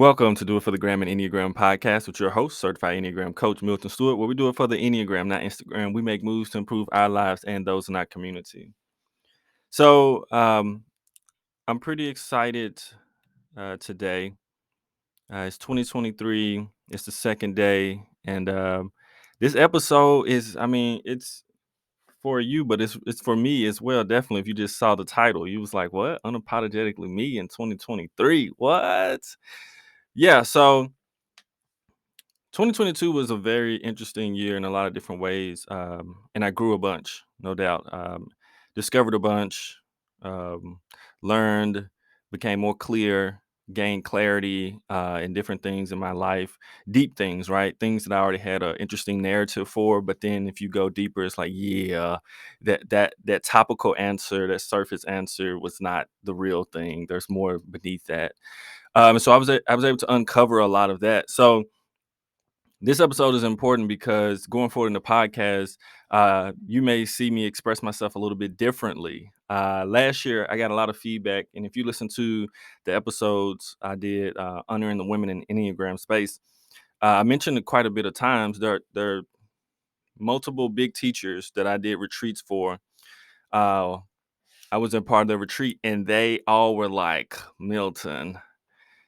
Welcome to Do It for the Gram and Enneagram podcast with your host, certified Enneagram coach Milton Stewart, where we do it for the Enneagram, not Instagram. We make moves to improve our lives and those in our community. So I'm pretty excited today. It's 2023. It's the second day, and this episode is, it's for you, but it's for me as well. Definitely, if you just saw the title, you was like, "What? Unapologetically me in 2023? What?" Yeah. So 2022 was a very interesting year in a lot of different ways, and I grew a bunch, no doubt. Discovered a bunch, um, learned, became more clear, gained clarity in different things in my life, deep things, right? Things that I already had an interesting narrative for, but then if you go deeper, it's like, yeah, that topical answer, that surface answer was not the real thing. There's more beneath that. So I was able to uncover a lot of that. So this episode is important because going forward in the podcast, you may see me express myself a little bit differently. Last year, I got a lot of feedback, and if you listen to the episodes I did honoring the women in Enneagram space, I mentioned it quite a bit of times. There are multiple big teachers that I did retreats for. Uh, I was a part of the retreat, and they all were like, Milton.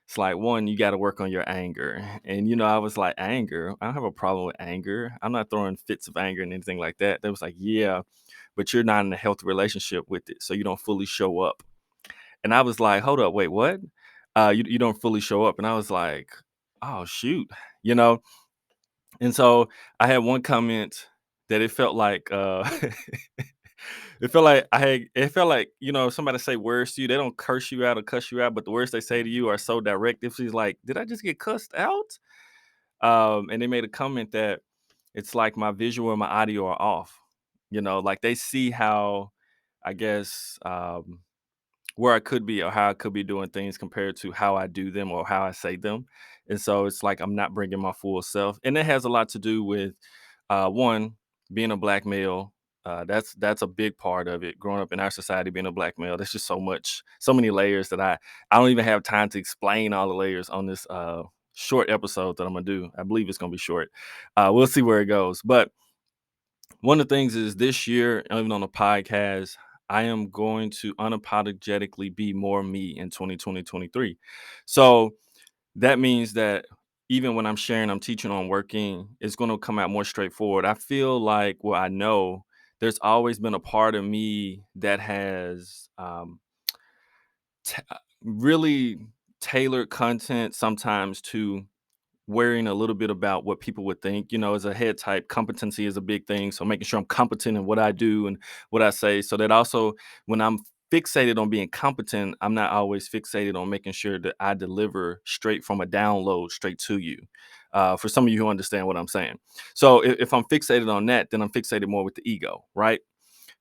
It's like, one, you gotta work on your anger. And, I was like, "Anger? I don't have a problem with anger. I'm not throwing fits of anger and anything like that." They was like, "Yeah, but you're not in a healthy relationship with it, so you don't fully show up." And I was like, "Hold up, wait, what? You don't fully show up." And I was like, "Oh, shoot," you know? And so I had one comment that it felt like, it felt like, somebody say words to you, they don't curse you out or cuss you out, but the words they say to you are so direct. If she's like, "Did I just get cussed out?" And they made a comment that it's like my visual and my audio are off. Like they see how, I guess, where I could be or how I could be doing things compared to how I do them or how I say them. And so it's like I'm not bringing my full self. And it has a lot to do with one, being a black male. That's a big part of it. Growing up in our society, being a black male, there's just so many layers that I don't even have time to explain all the layers on this short episode that I'm gonna do. I believe it's gonna be short. We'll see where it goes. But one of the things is this year, even on the podcast, I am going to unapologetically be more me in 2023. So that means that even when I'm sharing, I'm teaching on working, it's going to come out more straightforward. I feel like, well, I know there's always been a part of me that has really tailored content sometimes to worrying a little bit about what people would think. As a head type, competency is a big thing. So making sure I'm competent in what I do and what I say. So that also, when I'm fixated on being competent, I'm not always fixated on making sure that I deliver straight from a download straight to you. For some of you who understand what I'm saying. So if I'm fixated on that, then I'm fixated more with the ego, right?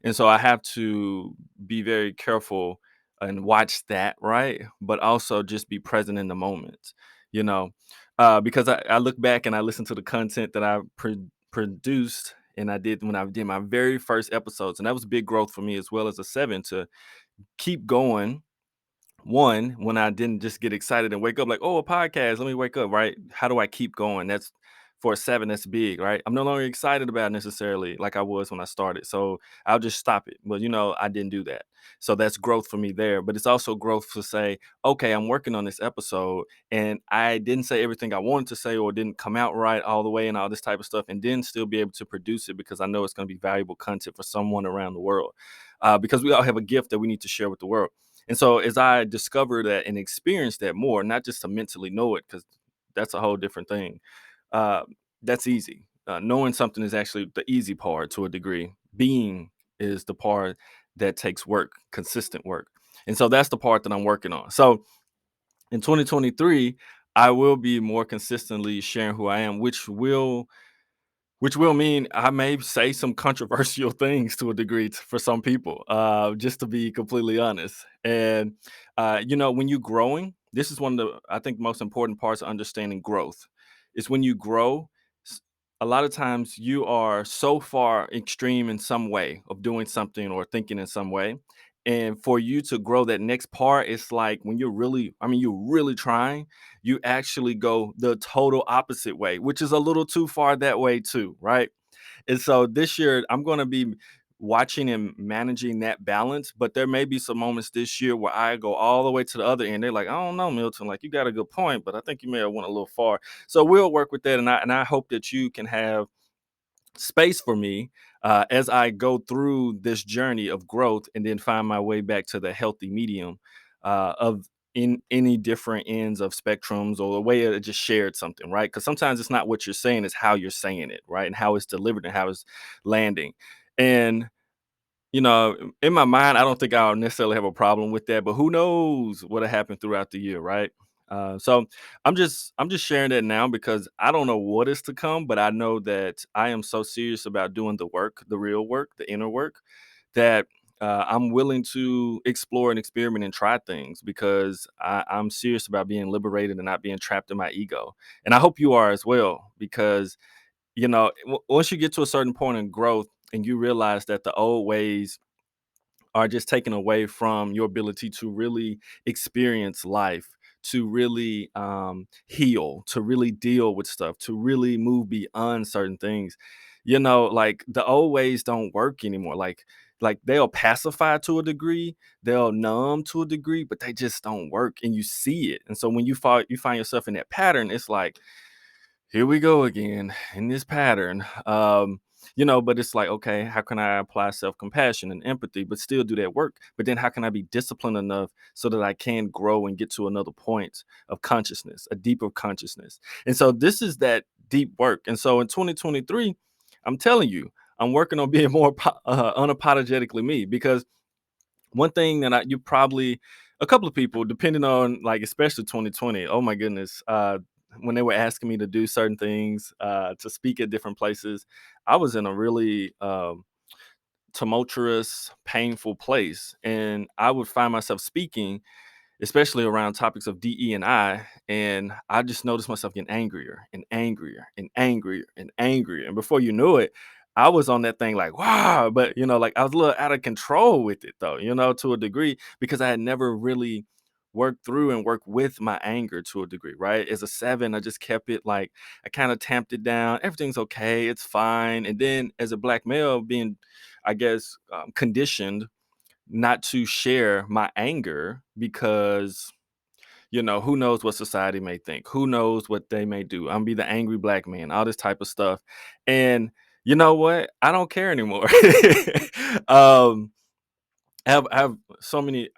And so I have to be very careful and watch that, right? But also just be present in the moment, you know, because I look back and I listen to the content that I produced and I did when I did my very first episodes. And that was big growth for me as well as a seven to keep going one, when I didn't just get excited and wake up like, "Oh, a podcast, let me wake up," right? How do I keep going? That's for a 7, that's big, right? I'm no longer excited about it necessarily like I was when I started. So I'll just stop it. Well, I didn't do that. So that's growth for me there. But it's also growth to say, okay, I'm working on this episode and I didn't say everything I wanted to say or didn't come out right all the way and all this type of stuff, and then still be able to produce it because I know it's going to be valuable content for someone around the world. Because we all have a gift that we need to share with the world. And so as I discover that and experience that more, not just to mentally know it, because that's a whole different thing. Uh, that's easy. Knowing something is actually the easy part to a degree. Being is the part that takes work, consistent work. And so that's the part that I'm working on. So in 2023, I will be more consistently sharing who I am, which will mean I may say some controversial things to a degree for some people, just to be completely honest. And, when you're growing, this is one of the, I think, most important parts of understanding growth is when you grow, s- a lot of times you are so far extreme in some way of doing something or thinking in some way. And for you to grow that next part, it's like when you're really, I mean, you're really trying, you actually go the total opposite way, which is a little too far that way too, right? And so this year, I'm going to be watching and managing that balance. But there may be some moments this year where I go all the way to the other end. They're like, I don't know, Milton, like you got a good point, but I think you may have went a little far. So we'll work with that. And I hope that you can have space for me as I go through this journey of growth and then find my way back to the healthy medium of in any different ends of spectrums or the way it just shared something, right? Because sometimes it's not what you're saying, it's how you're saying it, right? And how it's delivered and how it's landing. And in my mind, I don't think I'll necessarily have a problem with that, but who knows what'll happen throughout the year, right? So I'm just sharing that now because I don't know what is to come, but I know that I am so serious about doing the work, the real work, the inner work, that I'm willing to explore and experiment and try things because I'm serious about being liberated and not being trapped in my ego. And I hope you are as well, because once you get to a certain point in growth and you realize that the old ways are just taken away from your ability to really experience life, to really heal, to really deal with stuff, to really move beyond certain things. Like the old ways don't work anymore. Like they'll pacify to a degree, they'll numb to a degree, but they just don't work, and you see it. And so when you find yourself in that pattern, it's like, here we go again in this pattern. But it's like, okay, how can I apply self-compassion and empathy, but still do that work? But then how can I be disciplined enough so that I can grow and get to another point of consciousness, a deeper consciousness? And so this is that deep work. And so in 2023, I'm telling you, I'm working on being more unapologetically me, because one thing that you probably, a couple of people, depending on, like, especially 2020, oh my goodness, when they were asking me to do certain things, to speak at different places, I was in a really tumultuous, painful place. And I would find myself speaking especially around topics of DE and I. And I just noticed myself getting angrier and angrier and angrier and angrier. And before you knew it, I was on that thing like, wow. But, like I was a little out of control with it, though, to a degree, because I had never really worked through and worked with my anger to a degree, right? As a seven, I just kept it like, I kind of tamped it down. Everything's okay. It's fine. And then as a black male being, I guess, conditioned not to share my anger because who knows what society may think, who knows what they may do. I'm be the angry black man, all this type of stuff. And you know what, I don't care anymore. um I have so many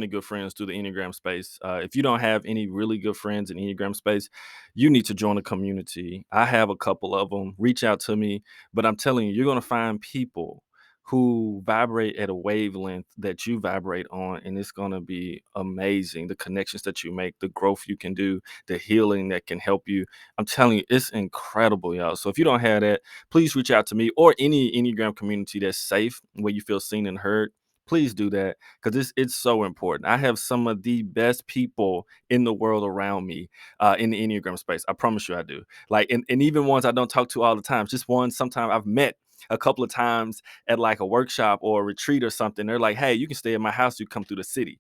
good friends through the Enneagram space. If you don't have any really good friends in Enneagram space, you need to join a community. I have a couple of them. Reach out to me, but I'm telling you, you're gonna find people who vibrate at a wavelength that you vibrate on, and it's gonna be amazing. The connections that you make, the growth you can do, the healing that can help you. I'm telling you, it's incredible, y'all. So if you don't have that, please reach out to me or any Enneagram community that's safe, where you feel seen and heard. Please do that, because it's so important. I have some of the best people in the world around me in the Enneagram space. I promise you I do. Like, and even ones I don't talk to all the time, just ones sometimes I've met a couple of times at like a workshop or a retreat or something. They're like, hey, you can stay at my house, you come through the city,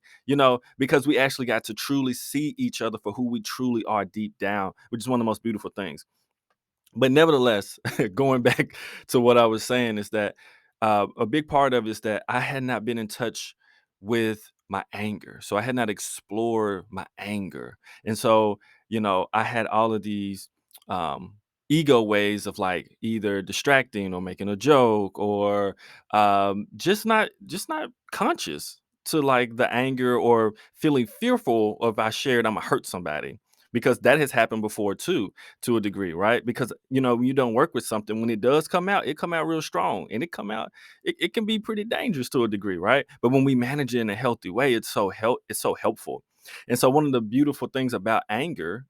because we actually got to truly see each other for who we truly are deep down, which is one of the most beautiful things. But nevertheless, going back to what I was saying, is that a big part of it is that I had not been in touch with my anger. So I had not explored my anger. And so, I had all of these um, ego ways of like either distracting or making a joke, or just not conscious to like the anger, or feeling fearful of, if I shared, I'm gonna hurt somebody, because that has happened before too, to a degree, right? Because when you don't work with something, when it does come out, it come out real strong, and it can be pretty dangerous to a degree, right? But when we manage it in a healthy way, it's so helpful. And so one of the beautiful things about anger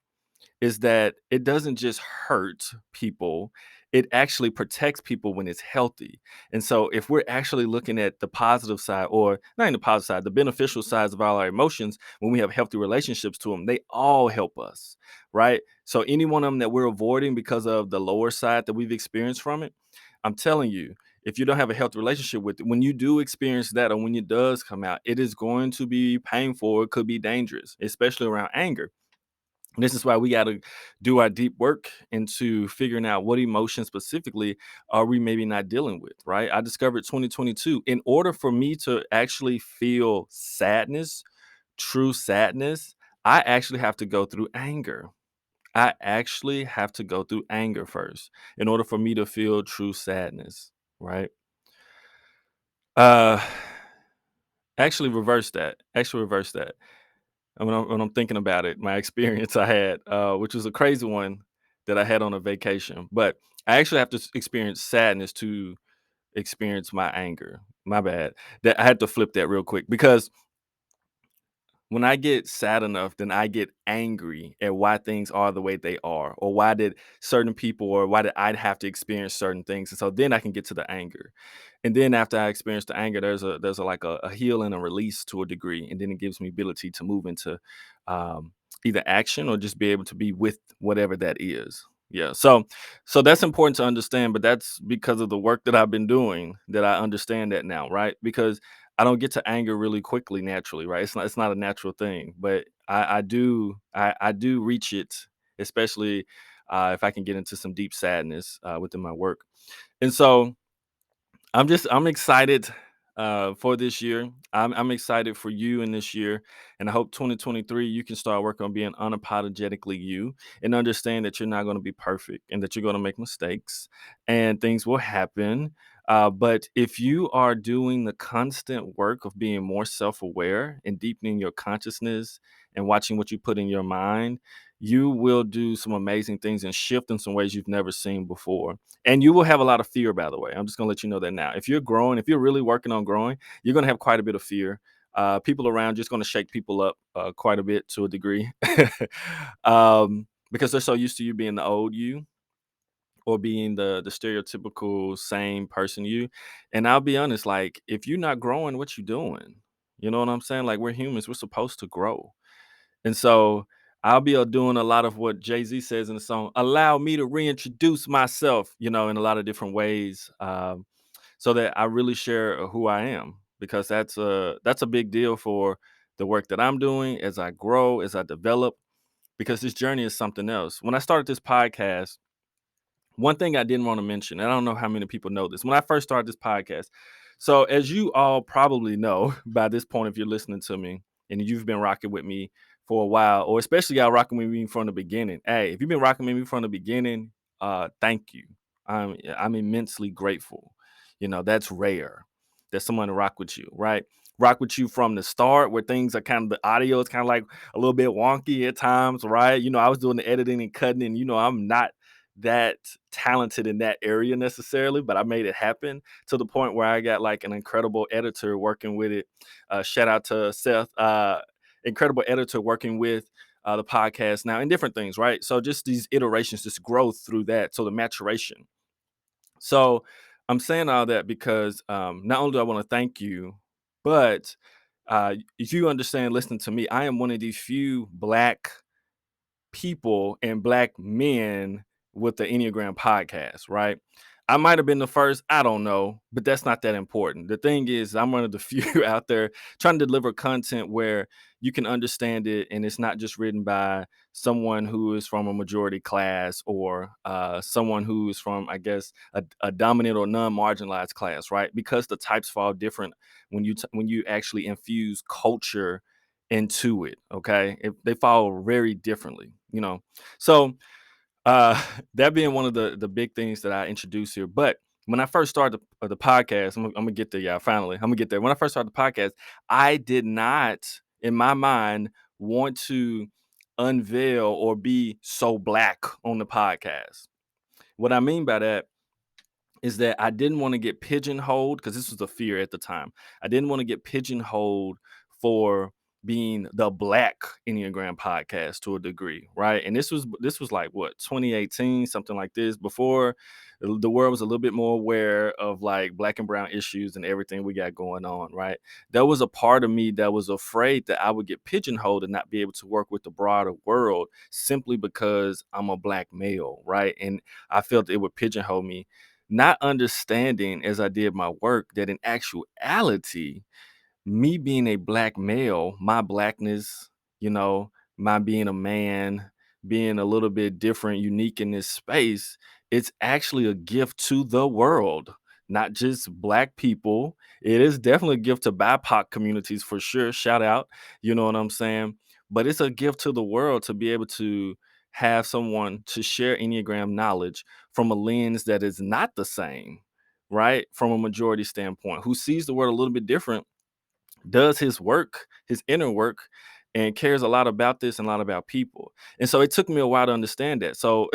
is that it doesn't just hurt people, it actually protects people when it's healthy. And so if we're actually looking at the positive side, or not even the positive side, the beneficial sides of all our emotions, when we have healthy relationships to them, they all help us, right? So any one of them that we're avoiding because of the lower side that we've experienced from it, I'm telling you, if you don't have a healthy relationship with it, when you do experience that or when it does come out, it is going to be painful. It could be dangerous, especially around anger. This is why we got to do our deep work into figuring out what emotion specifically are we maybe not dealing with, right? I discovered 2022. In order for me to actually feel sadness, true sadness, I actually have to go through anger. I actually have to go through anger first in order for me to feel true sadness, right? Uh actually reverse that. Actually reverse that. And when I'm thinking about it, my experience I had, which was a crazy one that I had on a vacation, but I actually have to experience sadness to experience my anger. My bad. That I had to flip that real quick because when I get sad enough, then I get angry at why things are the way they are, or why did certain people, or why did I have to experience certain things, and so then I can get to the anger, and then after I experience the anger, there's a like a heal and a release to a degree, and then it gives me ability to move into either action or just be able to be with whatever that is. Yeah, so that's important to understand, but that's because of the work that I've been doing that I understand that now, right? Because I don't get to anger really quickly naturally, right? It's not a natural thing, but I do reach it, especially if I can get into some deep sadness within my work. And so I'm excited for this year. I'm excited for you in this year, and I hope 2023 you can start working on being unapologetically you, and understand that you're not going to be perfect and that you're going to make mistakes and things will happen. But if you are doing the constant work of being more self-aware and deepening your consciousness and watching what you put in your mind, you will do some amazing things and shift in some ways you've never seen before. And you will have a lot of fear, by the way. I'm just gonna let you know that now. If you're growing, if you're really working on growing, you're gonna have quite a bit of fear. People around just gonna shake people up quite a bit to a degree, because they're so used to you being the old you or being the stereotypical same person you. And I'll be honest, like if you're not growing, what you doing? You know what I'm saying? Like we're humans, we're supposed to grow. And so I'll be doing a lot of what Jay-Z says in the song, allow me to reintroduce myself, in a lot of different ways, so that I really share who I am, because that's a big deal for the work that I'm doing as I grow, as I develop, because this journey is something else. When I started this podcast, one thing I didn't want to mention, and I don't know how many people know this, when I first started this podcast, so as you all probably know by this point, if you're listening to me and you've been rocking with me for a while, or especially y'all rocking with me from the beginning. Hey, if you've been rocking with me from the beginning, thank you. I'm immensely grateful. That's rare that someone to rock with you, right? Rock with you from the start, where things are kind of the audio is kind of like a little bit wonky at times, right? I was doing the editing and cutting, and I'm not that talented in that area necessarily, but I made it happen to the point where I got like an incredible editor working with it. Shout out to Seth, incredible editor working with the podcast now and different things, right? So just these iterations, just growth through that. So the maturation. So I'm saying all that because not only do I want to thank you, but if you understand, listening to me, I am one of the few Black people and Black men with the Enneagram podcast, right? I might have been the first, I don't know, but that's not that important. The thing is, I'm one of the few out there trying to deliver content where you can understand it, and it's not just written by someone who is from a majority class, or someone who is from, I guess, a dominant or non-marginalized class, right? Because the types fall different when you actually infuse culture into it. Okay, they fall very differently. So that being one of the big things that I introduced here. But when I first started the podcast, I'm gonna get there, yeah. Finally, I'm gonna get there. When I first started the podcast, I did not, in my mind, want to unveil or be so Black on the podcast. What I mean by that is that I didn't want to get pigeonholed, because this was a fear at the time. I didn't want to get pigeonholed for being the Black Enneagram podcast to a degree, right? And this was like what, 2018, something like this, before the world was a little bit more aware of like Black and brown issues and everything we got going on, right? There was a part of me that was afraid that I would get pigeonholed and not be able to work with the broader world simply because I'm a Black male, right? And I felt it would pigeonhole me. not understanding as I did my work that in actuality, me being a black male, my blackness, you know, my being a man, being a little bit different, unique in this space, it's actually a gift to the world, not just black people. It is definitely a gift to BIPOC communities for sure. Shout out, you know what I'm saying? But it's a gift to the world to be able to have someone to share Enneagram knowledge from a lens that is not the same, right? From a majority standpoint, who sees the world a little bit different, does his work, his inner work, and cares a lot about this and a lot about people. And so it took me a while to understand that. So,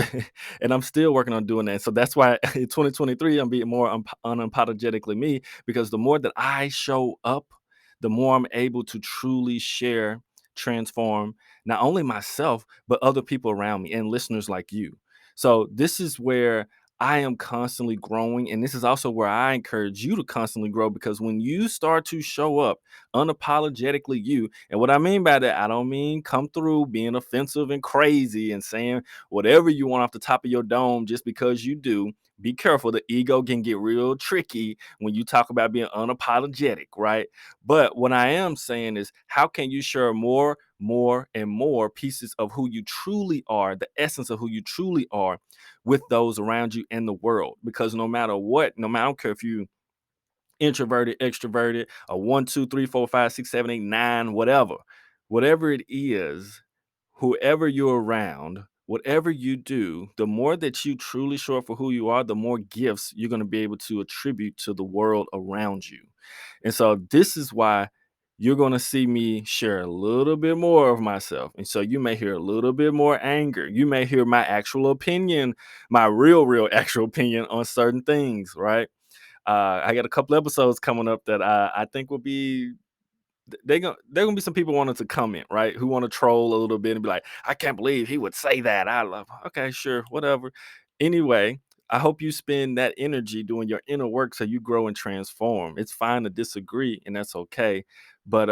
and I'm still working on doing that. So that's why in 2023, I'm being more unapologetically me, because the more that I show up, the more I'm able to truly share, transform not only myself, but other people around me and listeners like you. So this is where I am constantly growing. And this is also where I encourage you to constantly grow, because when you start to show up unapologetically you, and what I mean by that, I don't mean come through being offensive and crazy and saying whatever you want off the top of your dome just because you do. Be careful. The ego can get real tricky when you talk about being unapologetic, right? But what I am saying is, how can you share more, and more pieces of who you truly are, the essence of who you truly are, with those around you and the world? Because no matter what, no matter, I don't care if you introverted, extroverted, a one, two, three, four, five, six, seven, eight, nine, whatever it is, whoever you're around, whatever you do, the more that you truly show up for who you are, the more gifts you're going to be able to attribute to the world around you. And so this is why you're going to see me share a little bit more of myself. And so you may hear a little bit more anger. You may hear my actual opinion, my real actual opinion on certain things, right? I got a couple episodes coming up that I think will be, they're gonna be some people wanting to comment, right? Who want to troll a little bit and be like, I can't believe he would say that. I love, okay, sure, whatever. Anyway, I hope you spend that energy doing your inner work so you grow and transform. It's fine to disagree, and that's okay. But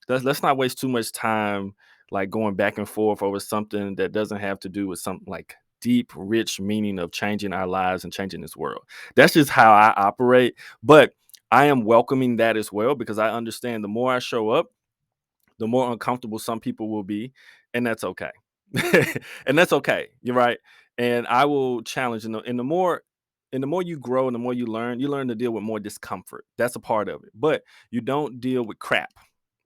let's not waste too much time like going back and forth over something that doesn't have to do with something like deep, rich meaning of changing our lives and changing this world. That's just how I operate. But I am welcoming that as well, because I understand the more I show up, the more uncomfortable some people will be, and that's okay. And that's okay. You're right. And I will challenge, and the more you grow and the more you learn to deal with more discomfort. That's a part of it. But you don't deal with crap,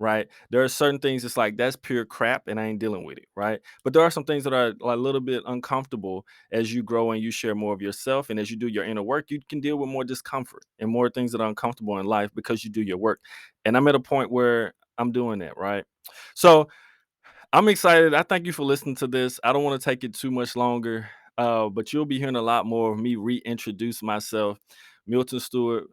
right? There are certain things it's like that's pure crap and I ain't dealing with it, right? But there are some things that are a little bit uncomfortable as you grow and you share more of yourself, and as you do your inner work, you can deal with more discomfort and more things that are uncomfortable in life because you do your work. And I'm at a point where I'm doing that, right? So I'm excited. I thank you for listening to this. I don't want to take it too much longer, but you'll be hearing a lot more of me reintroduce myself. Milton Stewart,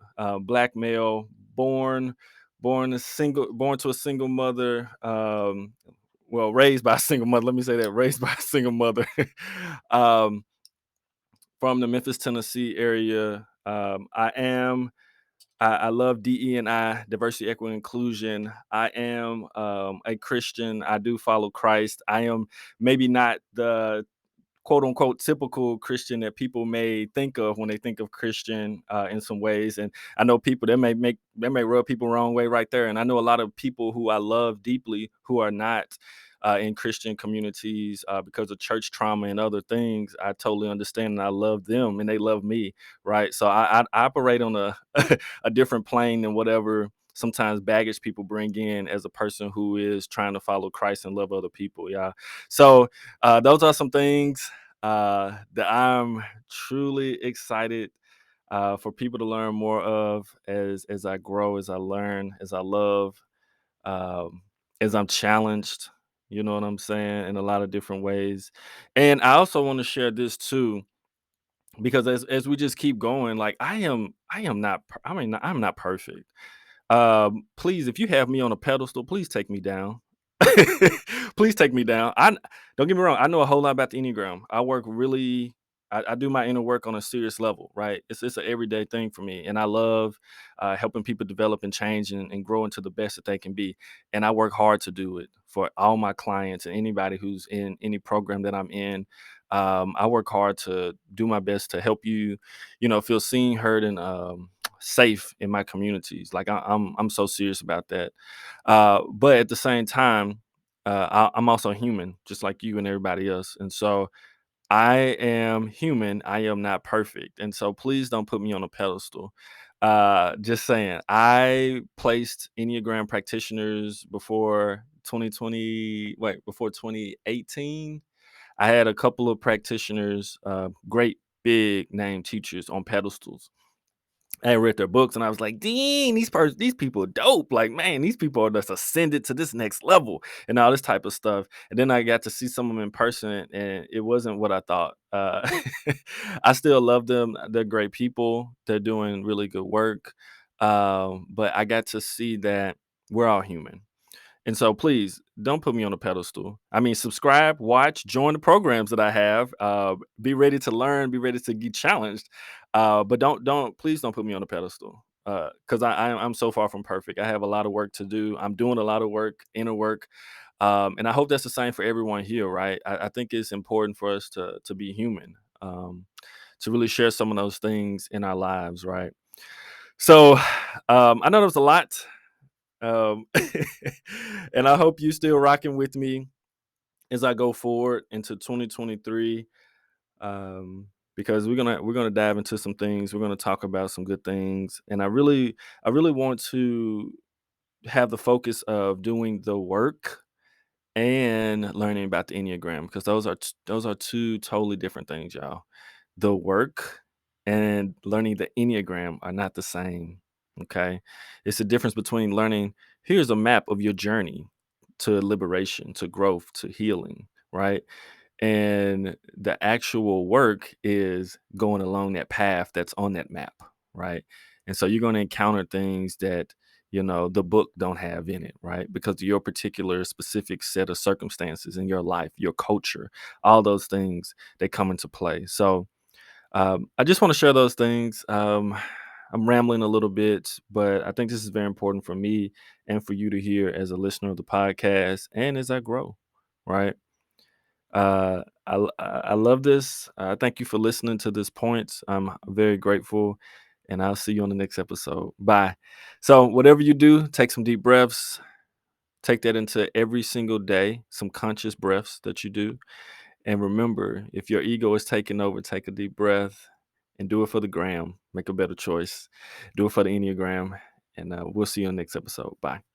black male, born, born to a single mother. Well, raised by a single mother. Let me say that, raised by a single mother. um, from the Memphis, Tennessee area. I love DE&I, diversity, equity, inclusion. I am a Christian. I do follow Christ. I am maybe not the quote unquote typical Christian that people may think of when they think of Christian in some ways. And I know people that may rub people wrong way right there. And I know a lot of people who I love deeply who are not in Christian communities because of church trauma and other things. I totally understand, and I love them and they love me, right? So I operate on a a different plane than whatever sometimes baggage people bring in as a person who is trying to follow Christ and love other people. Yeah. So those are some things that I'm truly excited for people to learn more of as I grow, as I learn, as I love, um, as I'm challenged. You know what I'm saying? In a lot of different ways. And I also want to share this too, because as we just keep going, like I am not. I mean, I'm not perfect. Please, if you have me on a pedestal, please take me down. Please take me down. I don't get me wrong. I know a whole lot about the Enneagram. I work really. I do my inner work on a serious level, right? It's an everyday thing for me, and I love helping people develop and change and grow into the best that they can be. And I work hard to do it for all my clients and anybody who's in any program that I'm in. I work hard to do my best to help you, feel seen, heard, and safe in my communities. Like I'm so serious about that. But at the same time, I'm also human, just like you and everybody else, and so I am human. I am not perfect. And so please don't put me on a pedestal. Just saying, I placed Enneagram practitioners before 2020, before 2018. I had a couple of practitioners, great big name teachers on pedestals. I had read their books and I was like, "Dang, these people are dope. Like, man, these people are just ascended to this next level and all this type of stuff." And then I got to see some of them in person, and it wasn't what I thought. I still love them. They're great people. They're doing really good work. But I got to see that we're all human. And so please don't put me on a pedestal. I mean, subscribe, watch, join the programs that I have. Be ready to learn, be ready to get challenged. But please don't put me on a pedestal. Because I'm so far from perfect. I have a lot of work to do. I'm doing a lot of work, inner work. And I hope that's the same for everyone here, right? I think it's important for us to be human, to really share some of those things in our lives, right? So I know there was a lot, um, and I hope you still rocking with me as I go forward into 2023. Um, because we're gonna dive into some things. We're gonna talk about some good things, and I really want to have the focus of doing the work and learning about the Enneagram, because those are two totally different things, y'all. The work and learning the Enneagram are not the same. Okay. It's the difference between learning, here's a map of your journey to liberation, to growth, to healing, right? And the actual work is going along that path that's on that map, right? And so you're going to encounter things that, the book don't have in it, right? Because of your particular specific set of circumstances in your life, your culture, all those things, they come into play. So I just want to share those things. I'm rambling a little bit, but I think this is very important for me and for you to hear as a listener of the podcast and as I grow, right? I love this. Thank you for listening to this point. I'm very grateful, and I'll see you on the next episode. Bye. So, whatever you do, take some deep breaths. Take that into every single day, some conscious breaths that you do. And remember, if your ego is taking over, take a deep breath and do it for the gram. Make a better choice. Do it for the Enneagram. And we'll see you on the next episode. Bye.